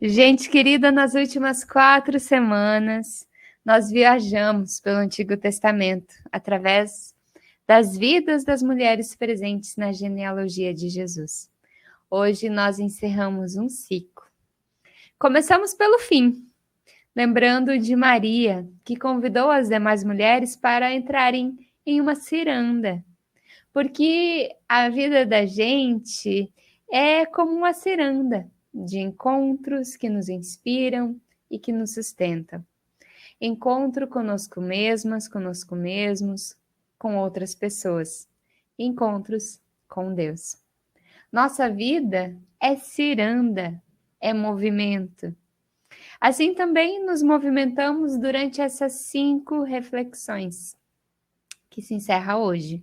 Gente querida, nas últimas 4 semanas, nós viajamos pelo Antigo Testamento, através das vidas das mulheres presentes na genealogia de Jesus. Hoje nós encerramos um ciclo. Começamos pelo fim, lembrando de Maria, que convidou as demais mulheres para entrarem em uma ciranda, porque a vida da gente é como uma ciranda de encontros que nos inspiram e que nos sustentam. Encontro conosco mesmas, conosco mesmos, com outras pessoas. Encontros com Deus. Nossa vida é ciranda, é movimento. Assim também nos movimentamos durante essas 5 reflexões que se encerra hoje.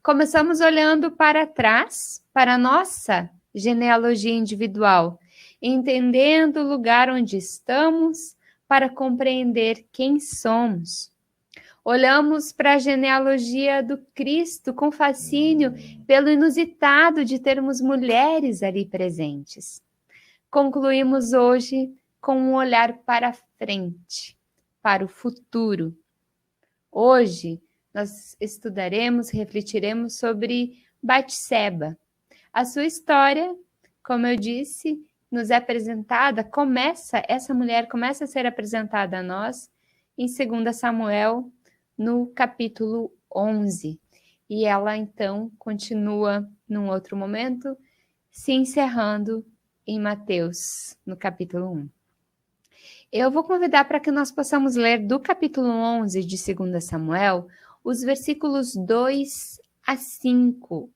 Começamos olhando para trás, para a nossa genealogia individual, entendendo o lugar onde estamos para compreender quem somos. Olhamos para a genealogia do Cristo com fascínio pelo inusitado de termos mulheres ali presentes. Concluímos hoje com um olhar para frente, para o futuro. Hoje, nós estudaremos, refletiremos sobre Batseba. A sua história, como eu disse, nos é apresentada, essa mulher começa a ser apresentada a nós em 2 Samuel, no capítulo 11. E ela, então, continua num outro momento, se encerrando em Mateus, no capítulo 1. Eu vou convidar para que nós possamos ler do capítulo 11 de 2 Samuel, os versículos 2 a 5.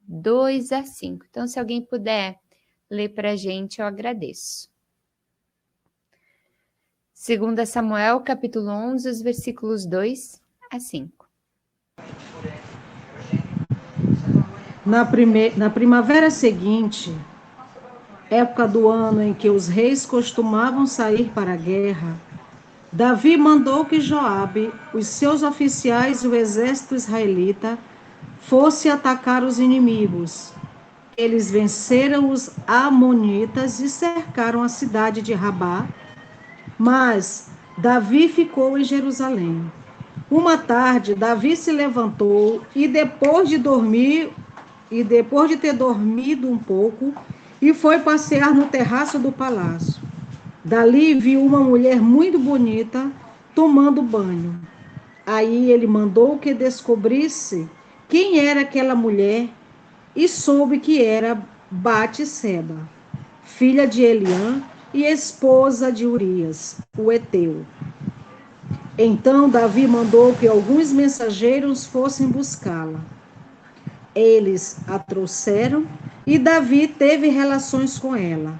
2 a 5. Então, se alguém puder ler para a gente, eu agradeço. 2 Samuel, capítulo 11, os versículos 2 a 5. Na primavera seguinte, época do ano em que os reis costumavam sair para a guerra, Davi mandou que Joabe, os seus oficiais e o exército israelita fosse atacar os inimigos. Eles venceram os amonitas e cercaram a cidade de Rabá, mas Davi ficou em Jerusalém. Uma tarde, Davi se levantou e depois de ter dormido um pouco, e foi passear no terraço do palácio. Dali viu uma mulher muito bonita tomando banho. Aí ele mandou que descobrisse quem era aquela mulher e soube que era Batseba, filha de Eliã e esposa de Urias, o heteu. Então Davi mandou que alguns mensageiros fossem buscá-la. Eles a trouxeram e Davi teve relações com ela.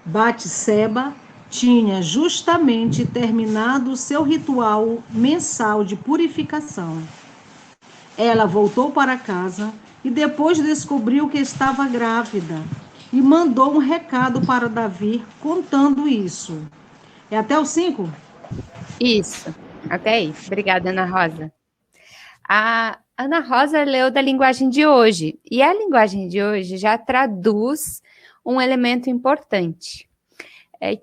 Batseba tinha justamente terminado o seu ritual mensal de purificação. Ela voltou para casa e depois descobriu que estava grávida e mandou um recado para Davi contando isso. É até o 5? Isso, até aí. Obrigada, Ana Rosa. A Ana Rosa leu da linguagem de hoje, e a linguagem de hoje já traduz um elemento importante.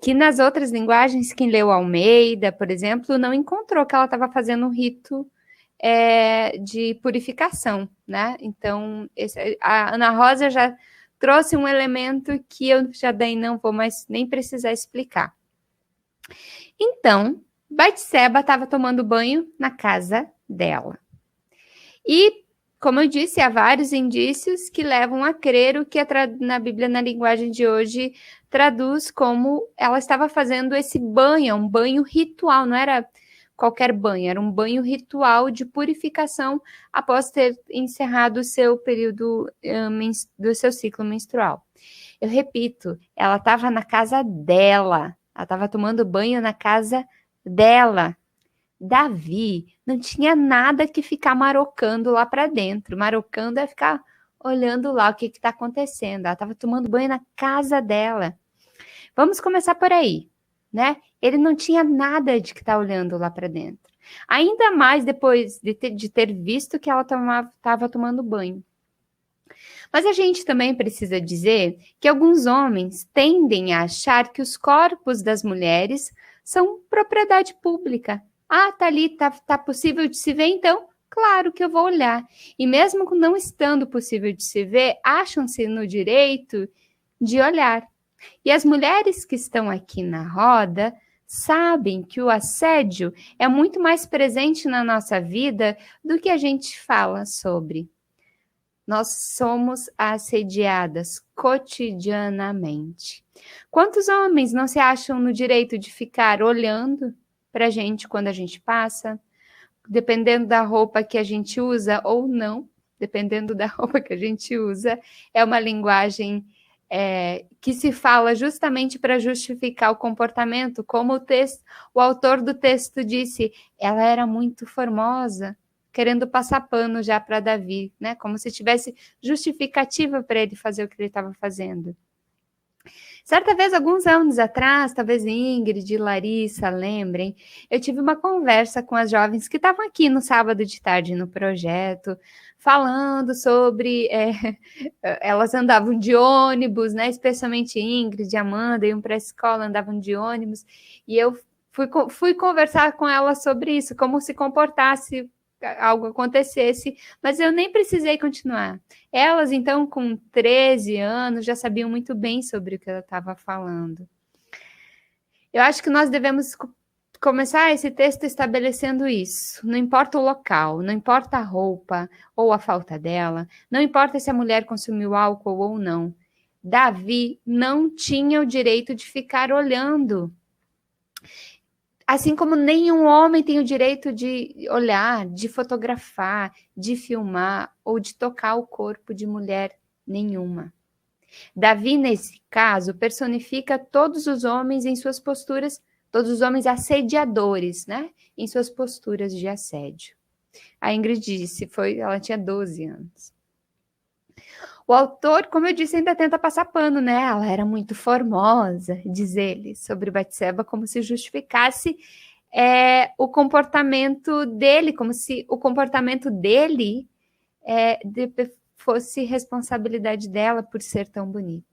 Que nas outras linguagens, quem leu Almeida, por exemplo, não encontrou que ela estava fazendo um rito de purificação, né? Então, a Ana Rosa já trouxe um elemento que eu já daí não vou mais nem precisar explicar. Então, Batseba estava tomando banho na casa dela. E, como eu disse, há vários indícios que levam a crer o que na Bíblia, na linguagem de hoje, traduz como ela estava fazendo esse banho, um banho ritual, não era qualquer banho, era um banho ritual de purificação após ter encerrado o seu período do seu ciclo menstrual. Eu repito, ela estava na casa dela, ela estava tomando banho na casa dela. Davi não tinha nada que ficar marocando lá para dentro. Marocando é ficar olhando lá o que está acontecendo. Ela estava tomando banho na casa dela. Vamos começar por aí, né? Ele não tinha nada de que estar olhando lá para dentro. Ainda mais depois de ter visto que ela estava tomando banho. Mas a gente também precisa dizer que alguns homens tendem a achar que os corpos das mulheres são propriedade pública. Ah, tá ali, tá possível de se ver, então claro que eu vou olhar. E mesmo não estando possível de se ver, acham-se no direito de olhar. E as mulheres que estão aqui na roda sabem que o assédio é muito mais presente na nossa vida do que a gente fala sobre. Nós somos assediadas cotidianamente. Quantos homens não se acham no direito de ficar olhando para a gente quando a gente passa? Dependendo da roupa que a gente usa ou não, dependendo da roupa que a gente usa, é uma linguagem que se fala justamente para justificar o comportamento, como o autor do texto disse, ela era muito formosa, querendo passar pano já para Davi, né? Como se tivesse justificativa para ele fazer o que ele estava fazendo. Certa vez, alguns anos atrás, talvez Ingrid e Larissa lembrem, eu tive uma conversa com as jovens que estavam aqui no sábado de tarde no projeto, falando sobre... elas andavam de ônibus, né? Especialmente Ingrid e Amanda, iam para a escola, andavam de ônibus, e eu fui conversar com elas sobre isso, como se comportasse algo acontecesse, mas eu nem precisei continuar. Elas, então, com 13 anos, já sabiam muito bem sobre o que eu estava falando. Eu acho que nós devemos começar esse texto estabelecendo isso. Não importa o local, não importa a roupa ou a falta dela, não importa se a mulher consumiu álcool ou não. Davi não tinha o direito de ficar olhando. Assim como nenhum homem tem o direito de olhar, de fotografar, de filmar ou de tocar o corpo de mulher nenhuma. Davi, nesse caso, personifica todos os homens em suas posturas, todos os homens assediadores, né? Em suas posturas de assédio. A Ingrid disse, ela tinha 12 anos. O autor, como eu disse, ainda tenta passar pano, né? Ela era muito formosa, diz ele, sobre Batseba, como se justificasse o comportamento dele, como se o comportamento dele fosse responsabilidade dela por ser tão bonita.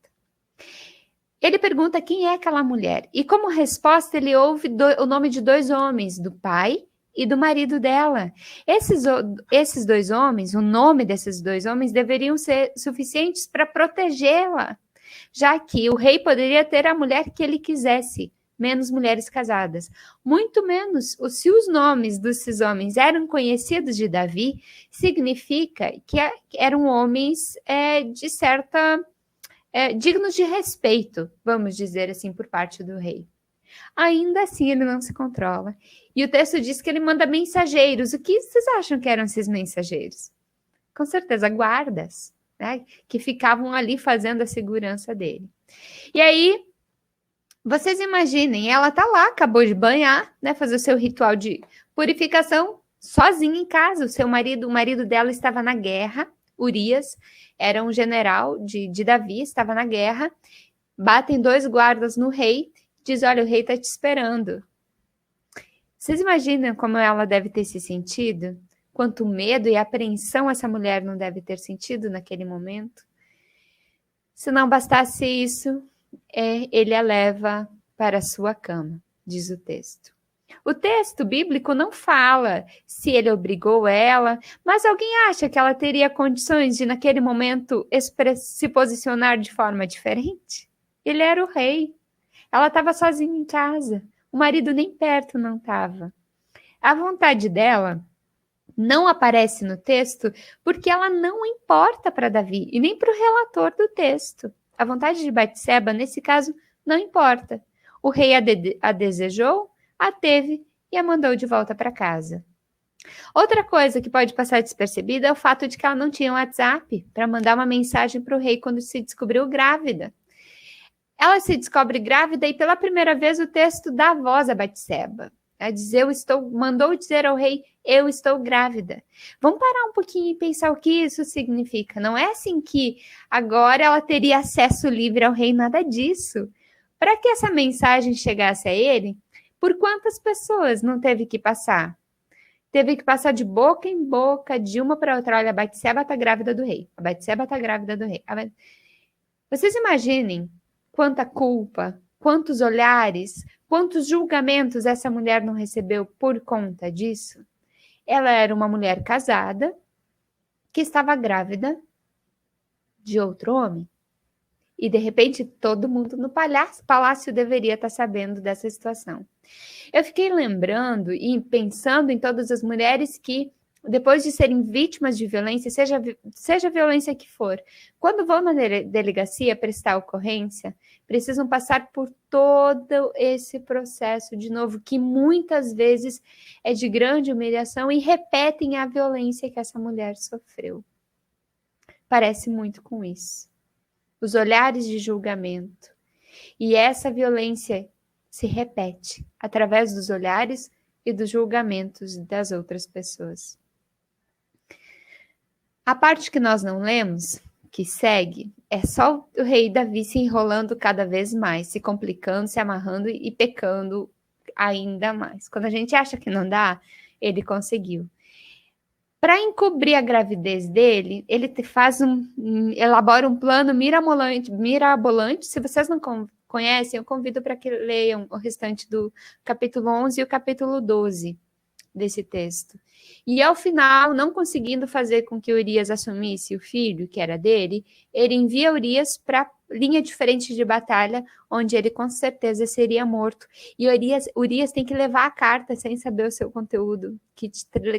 Ele pergunta quem é aquela mulher, e como resposta ele ouve o nome de 2 homens, do pai e do marido dela. Esses 2 homens, o nome desses 2 homens deveriam ser suficientes para protegê-la, já que o rei poderia ter a mulher que ele quisesse, menos mulheres casadas. Muito menos, se os nomes desses homens eram conhecidos de Davi, significa que eram homens de certa... dignos de respeito, vamos dizer assim, por parte do rei. Ainda assim, ele não se controla. E o texto diz que ele manda mensageiros. O que vocês acham que eram esses mensageiros? Com certeza, guardas, né? Que ficavam ali fazendo a segurança dele. E aí, vocês imaginem, ela tá lá, acabou de banhar, né? Fazer o seu ritual de purificação sozinha em casa. O marido dela estava na guerra, Urias, era um general de Davi, estava na guerra. Batem 2 guardas no rei, diz, olha, o rei está te esperando. Vocês imaginam como ela deve ter se sentido? Quanto medo e apreensão essa mulher não deve ter sentido naquele momento? Se não bastasse isso, ele a leva para a sua cama, diz o texto. O texto bíblico não fala se ele obrigou ela, mas alguém acha que ela teria condições de, naquele momento, se posicionar de forma diferente? Ele era o rei. Ela estava sozinha em casa. O marido nem perto não estava. A vontade dela não aparece no texto porque ela não importa para Davi e nem para o relator do texto. A vontade de Batseba, nesse caso, não importa. O rei a desejou, a teve e a mandou de volta para casa. Outra coisa que pode passar despercebida é o fato de que ela não tinha um WhatsApp para mandar uma mensagem para o rei quando se descobriu grávida. Ela se descobre grávida e pela primeira vez o texto dá voz a Batseba. A dizer, mandou dizer ao rei, eu estou grávida. Vamos parar um pouquinho e pensar o que isso significa. Não é assim que agora ela teria acesso livre ao rei, nada disso. Para que essa mensagem chegasse a ele, por quantas pessoas não teve que passar? teve que passar de boca em boca, de uma para outra. Olha, a Batseba está grávida do rei. A Batseba está grávida do rei. Vocês imaginem quanta culpa, quantos olhares, quantos julgamentos essa mulher não recebeu por conta disso? Ela era uma mulher casada que estava grávida de outro homem. E, de repente, todo mundo no palácio deveria estar sabendo dessa situação. Eu fiquei lembrando e pensando em todas as mulheres que, depois de serem vítimas de violência, seja a violência que for, quando vão na delegacia prestar ocorrência, precisam passar por todo esse processo de novo, que muitas vezes é de grande humilhação e repetem a violência que essa mulher sofreu. Parece muito com isso. Os olhares de julgamento. E essa violência se repete através dos olhares e dos julgamentos das outras pessoas. A parte que nós não lemos, que segue, é só o rei Davi se enrolando cada vez mais, se complicando, se amarrando e pecando ainda mais. Quando a gente acha que não dá, ele conseguiu. Para encobrir a gravidez dele, ele elabora um plano mirabolante. Se vocês não conhecem, eu convido para que leiam o restante do capítulo 11 e o capítulo 12 desse texto. E ao final, não conseguindo fazer com que Urias assumisse o filho, que era dele, ele envia Urias para linha diferente de batalha, onde ele com certeza seria morto. E Urias tem que levar a carta sem saber o seu conteúdo, que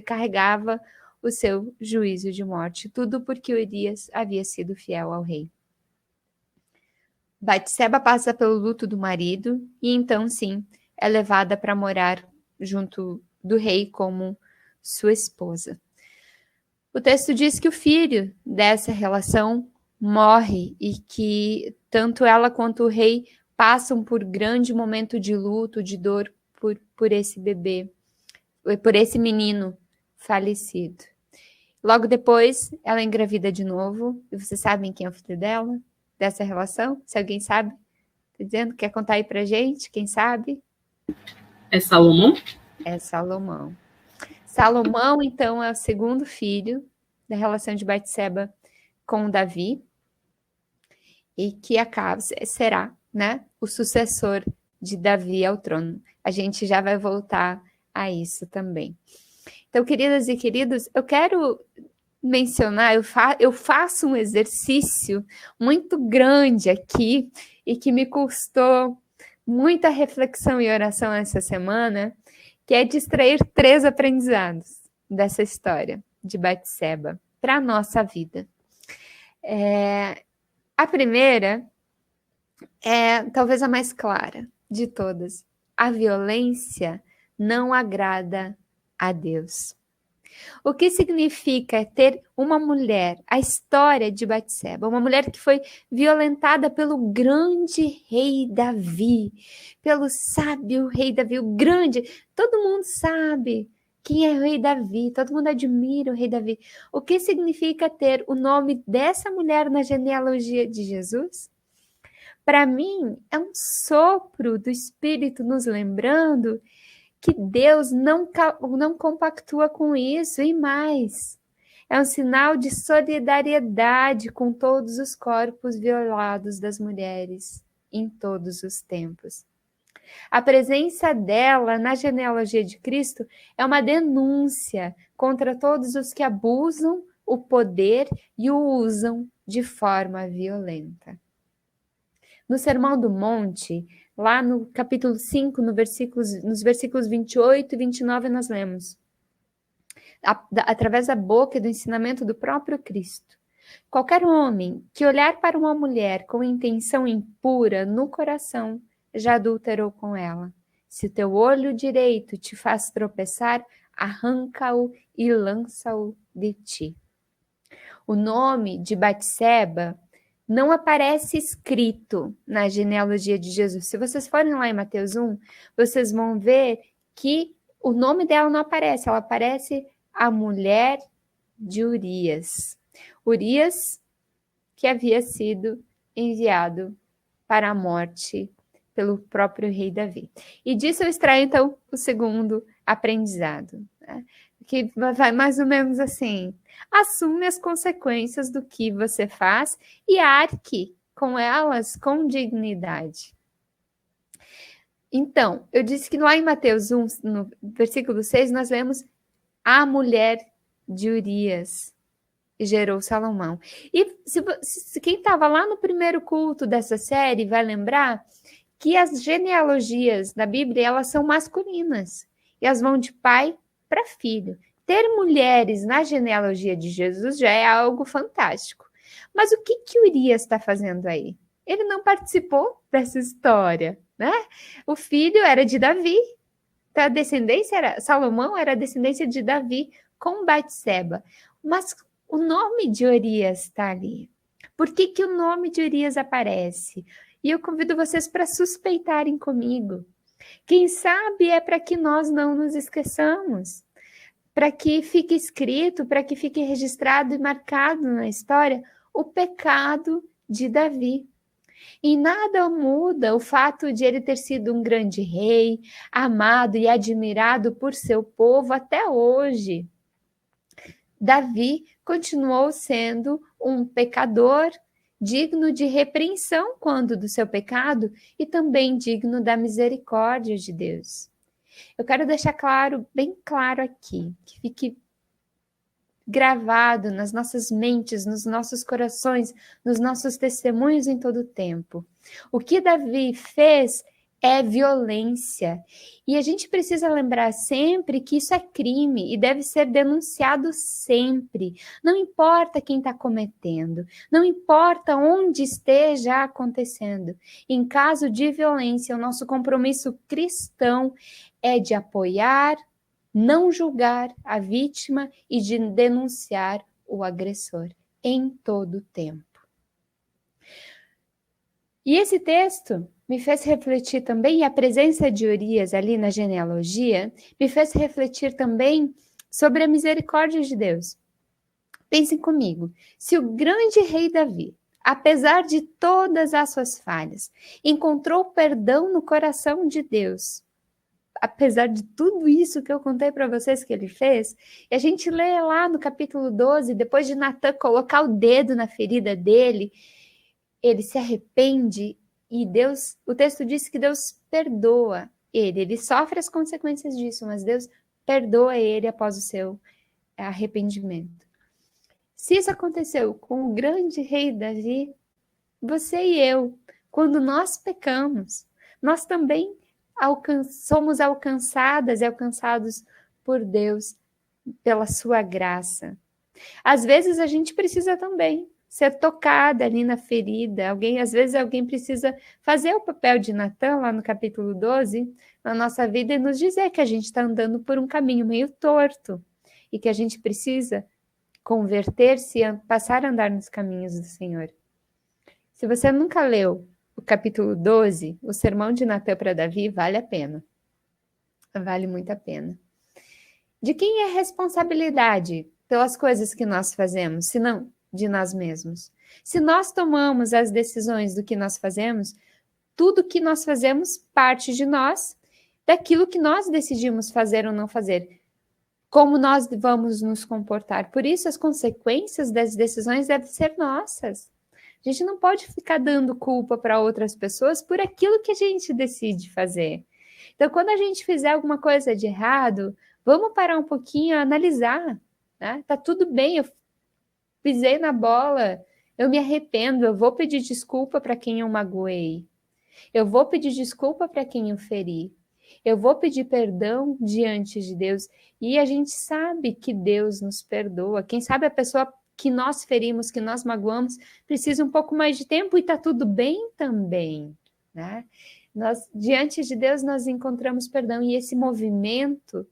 carregava o seu juízo de morte. Tudo porque Urias havia sido fiel ao rei. Batseba passa pelo luto do marido e então, sim, é levada para morar junto do rei como sua esposa. O texto diz que o filho dessa relação morre e que tanto ela quanto o rei passam por grande momento de luto, de dor por esse bebê, por esse menino falecido. Logo depois, ela engravida de novo. E vocês sabem quem é o filho dela? Dessa relação? Se alguém sabe? Tá dizendo? Quer contar aí pra gente? Quem sabe? É Salomão? É Salomão. Salomão, então, é o segundo filho da relação de Batseba com Davi. E que será, né, o sucessor de Davi ao trono. A gente já vai voltar a isso também. Então, queridas e queridos, eu quero mencionar, eu faço um exercício muito grande aqui e que me custou muita reflexão e oração essa semana, que é de extrair 3 aprendizados dessa história de Batseba para a nossa vida. A primeira é talvez a mais clara de todas. A violência não agrada a Deus. O que significa ter uma mulher, a história de Batseba, uma mulher que foi violentada pelo grande rei Davi, pelo sábio rei Davi, o grande, todo mundo sabe quem é o rei Davi, todo mundo admira o rei Davi. O que significa ter o nome dessa mulher na genealogia de Jesus? Para mim, é um sopro do Espírito nos lembrando que Deus não compactua com isso e mais. É um sinal de solidariedade com todos os corpos violados das mulheres em todos os tempos. A presença dela na genealogia de Cristo é uma denúncia contra todos os que abusam o poder e o usam de forma violenta. No Sermão do Monte, lá no capítulo 5, nos versículos 28 e 29, nós lemos, através da boca e do ensinamento do próprio Cristo: qualquer homem que olhar para uma mulher com intenção impura no coração, já adulterou com ela. Se o teu olho direito te faz tropeçar, arranca-o e lança-o de ti. O nome de Batseba não aparece escrito na genealogia de Jesus. Se vocês forem lá em Mateus 1, vocês vão ver que o nome dela não aparece, ela aparece a mulher de Urias. Urias, que havia sido enviado para a morte pelo próprio rei Davi. E disso eu extraio, então, o segundo aprendizado. né? Que vai mais ou menos assim: assume as consequências do que você faz e arque com elas com dignidade. Então, eu disse que lá em Mateus 1, no versículo 6, nós lemos a mulher de Urias gerou Salomão. E se quem estava lá no primeiro culto dessa série vai lembrar que as genealogias da Bíblia, elas são masculinas. E elas vão de pai para filho. Ter mulheres na genealogia de Jesus já é algo fantástico. Mas o que Urias está fazendo aí? Ele não participou dessa história, né? O filho era de Davi. A descendência Salomão era a descendência de Davi com Batseba. Mas o nome de Urias está ali. Por que o nome de Urias aparece? E eu convido vocês para suspeitarem comigo. Quem sabe é para que nós não nos esqueçamos, para que fique escrito, para que fique registrado e marcado na história o pecado de Davi. Em nada muda o fato de ele ter sido um grande rei, amado e admirado por seu povo até hoje. Davi continuou sendo um pecador digno de repreensão quando do seu pecado e também digno da misericórdia de Deus. Eu quero deixar bem claro aqui, que fique gravado nas nossas mentes, nos nossos corações, nos nossos testemunhos em todo o tempo. O que Davi fez é violência. E a gente precisa lembrar sempre que isso é crime e deve ser denunciado sempre. Não importa quem está cometendo, não importa onde esteja acontecendo. Em caso de violência, o nosso compromisso cristão é de apoiar, não julgar a vítima e de denunciar o agressor em todo o tempo. E esse texto me fez refletir também, e a presença de Urias ali na genealogia, me fez refletir também sobre a misericórdia de Deus. Pensem comigo, se o grande rei Davi, apesar de todas as suas falhas, encontrou perdão no coração de Deus, apesar de tudo isso que eu contei para vocês que ele fez, e a gente lê lá no capítulo 12, depois de Natan colocar o dedo na ferida dele, ele se arrepende e Deus, o texto diz que Deus perdoa ele sofre as consequências disso, mas Deus perdoa ele após o seu arrependimento. Se isso aconteceu com o grande rei Davi, você e eu, quando nós pecamos, nós também somos alcançadas e alcançados por Deus, pela sua graça. Às vezes a gente precisa também ser tocada ali na ferida. Às vezes alguém precisa fazer o papel de Natan, lá no capítulo 12, na nossa vida e nos dizer que a gente está andando por um caminho meio torto e que a gente precisa converter-se e passar a andar nos caminhos do Senhor. Se você nunca leu o capítulo 12, o sermão de Natan para Davi, vale a pena. Vale muito a pena. De quem é a responsabilidade pelas coisas que nós fazemos, se não de nós mesmos? Se nós tomamos as decisões do que nós fazemos, tudo que nós fazemos parte de nós, daquilo que nós decidimos fazer ou não fazer. Como nós vamos nos comportar. Por isso, as consequências das decisões devem ser nossas. A gente não pode ficar dando culpa para outras pessoas por aquilo que a gente decide fazer. Então, quando a gente fizer alguma coisa de errado, vamos parar um pouquinho e analisar. Né? Tá tudo bem, eu pisei na bola, eu me arrependo, eu vou pedir desculpa para quem eu magoei. Eu vou pedir desculpa para quem eu feri. Eu vou pedir perdão diante de Deus. E a gente sabe que Deus nos perdoa. Quem sabe a pessoa que nós ferimos, que nós magoamos, precisa um pouco mais de tempo e está tudo bem também. Né? Diante de Deus, nós encontramos perdão. E esse movimento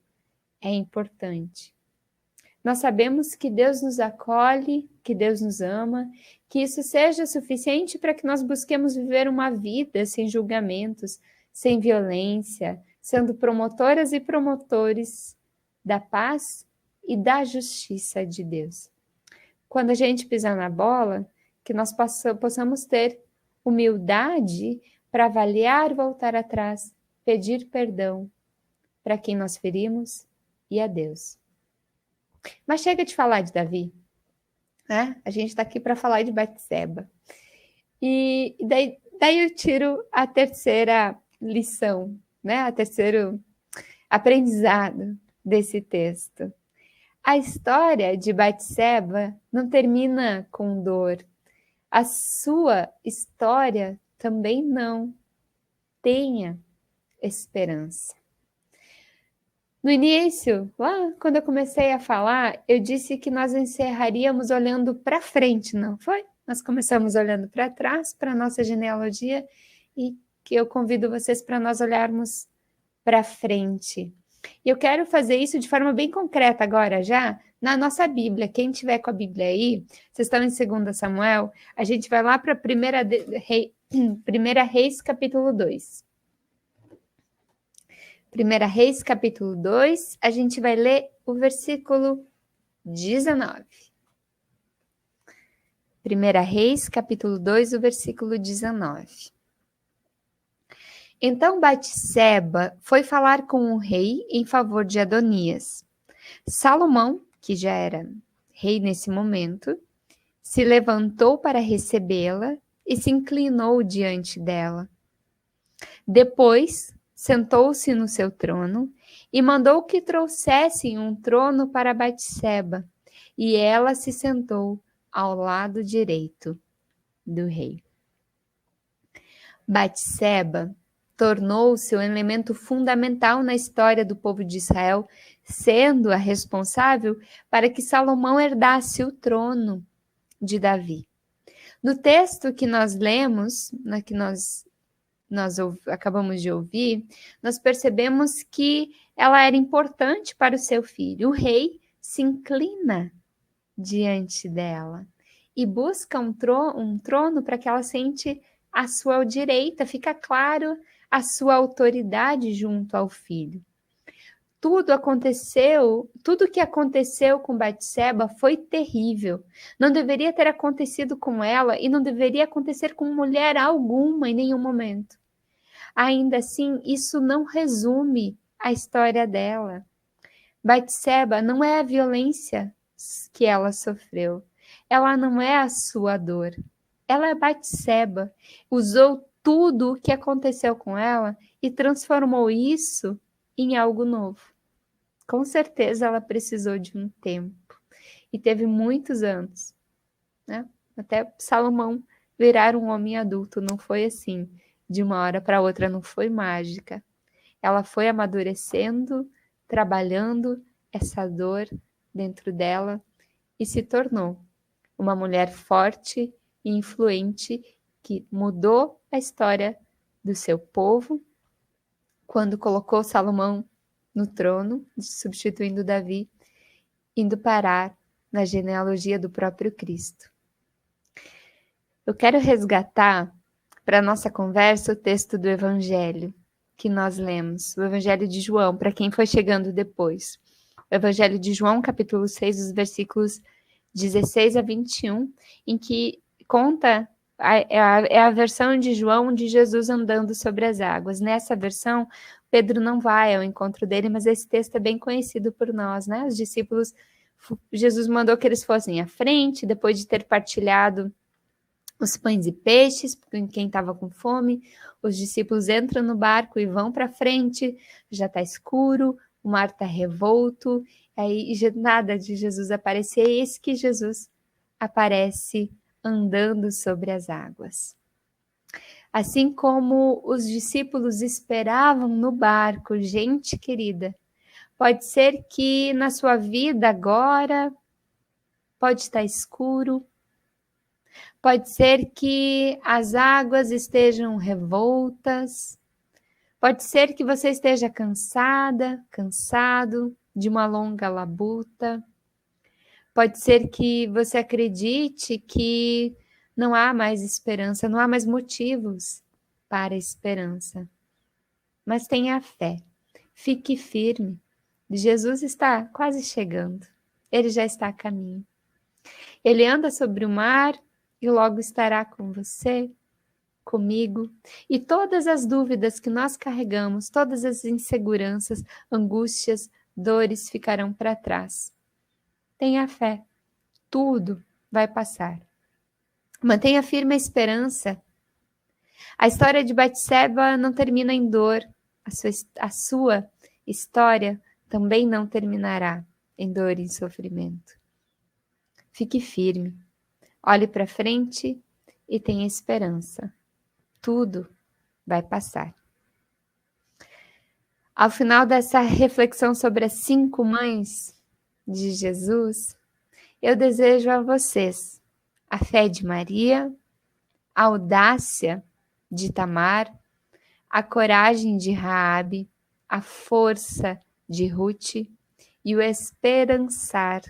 é importante. Nós sabemos que Deus nos acolhe, que Deus nos ama, que isso seja suficiente para que nós busquemos viver uma vida sem julgamentos, sem violência, sendo promotoras e promotores da paz e da justiça de Deus. Quando a gente pisar na bola, que nós possamos ter humildade para avaliar, voltar atrás, pedir perdão para quem nós ferimos e a Deus. Mas chega de falar de Davi, né? A gente está aqui para falar de Batseba. E daí eu tiro a terceira lição, né? A terceiro aprendizado desse texto. A história de Batseba não termina com dor. A sua história também não. Tenha esperança. No início, lá quando eu comecei a falar, eu disse que nós encerraríamos olhando para frente, não foi? Nós começamos olhando para trás, para a nossa genealogia, e que eu convido vocês para nós olharmos para frente. E eu quero fazer isso de forma bem concreta agora já, na nossa Bíblia. Quem tiver com a Bíblia aí, vocês estão em 2 Samuel, a gente vai lá para 1 Reis, capítulo 2. 1 Reis, capítulo 2, a gente vai ler o versículo 19. 1 Reis, capítulo 2, o versículo 19. Então Batseba foi falar com o rei em favor de Adonias. Salomão, que já era rei nesse momento, se levantou para recebê-la e se inclinou diante dela. Depois, sentou-se no seu trono e mandou que trouxessem um trono para Batseba, e ela se sentou ao lado direito do rei. Batseba tornou-se um elemento fundamental na história do povo de Israel, sendo a responsável para que Salomão herdasse o trono de Davi. No texto que nós lemos, que nós acabamos de ouvir, nós percebemos que ela era importante para o seu filho. O rei se inclina diante dela e busca um trono para que ela sente à sua direita, fica claro a sua autoridade junto ao filho. Tudo que aconteceu com Batseba foi terrível. Não deveria ter acontecido com ela e não deveria acontecer com mulher alguma em nenhum momento. Ainda assim, isso não resume a história dela. Batseba não é a violência que ela sofreu. Ela não é a sua dor. Ela é Batseba. Usou tudo o que aconteceu com ela e transformou isso em algo novo. Com certeza ela precisou de um tempo e teve muitos anos, né? Até Salomão virar um homem adulto, não foi assim, de uma hora para outra, não foi mágica. Ela foi amadurecendo, trabalhando essa dor dentro dela e se tornou uma mulher forte e influente que mudou a história do seu povo quando colocou Salomão no trono, substituindo Davi, indo parar na genealogia do próprio Cristo. Eu quero resgatar para a nossa conversa o texto do Evangelho que nós lemos, o Evangelho de João, para quem foi chegando depois. O Evangelho de João, capítulo 6, os versículos 16 a 21, em que conta, é a versão de João de Jesus andando sobre as águas. Nessa versão, Pedro não vai ao encontro dele, mas esse texto é bem conhecido por nós, né? Os discípulos, Jesus mandou que eles fossem à frente, depois de ter partilhado os pães e peixes, com quem estava com fome, os discípulos entram no barco e vão para frente, já está escuro, o mar está revolto, aí nada de Jesus aparecer, eis que Jesus aparece andando sobre as águas. Assim como os discípulos esperavam no barco, gente querida, pode ser que na sua vida agora pode estar escuro, pode ser que as águas estejam revoltas, pode ser que você esteja cansada, cansado de uma longa labuta, pode ser que você acredite que não há mais esperança, não há mais motivos para a esperança. Mas tenha fé, fique firme. Jesus está quase chegando, ele já está a caminho. Ele anda sobre o mar e logo estará com você, comigo. E todas as dúvidas que nós carregamos, todas as inseguranças, angústias, dores ficarão para trás. Tenha fé, tudo vai passar. Mantenha firme a esperança. A história de Batseba não termina em dor. A sua história também não terminará em dor e em sofrimento. Fique firme, olhe para frente e tenha esperança. Tudo vai passar. Ao final dessa reflexão sobre as 5 mães de Jesus, eu desejo a vocês a fé de Maria, a audácia de Tamar, a coragem de Raabe, a força de Ruth e o esperançar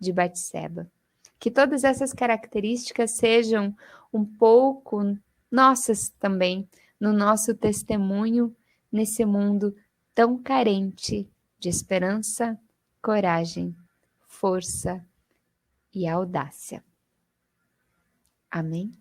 de Batseba. Que todas essas características sejam um pouco nossas também, no nosso testemunho nesse mundo tão carente de esperança, coragem, força e audácia. Amém?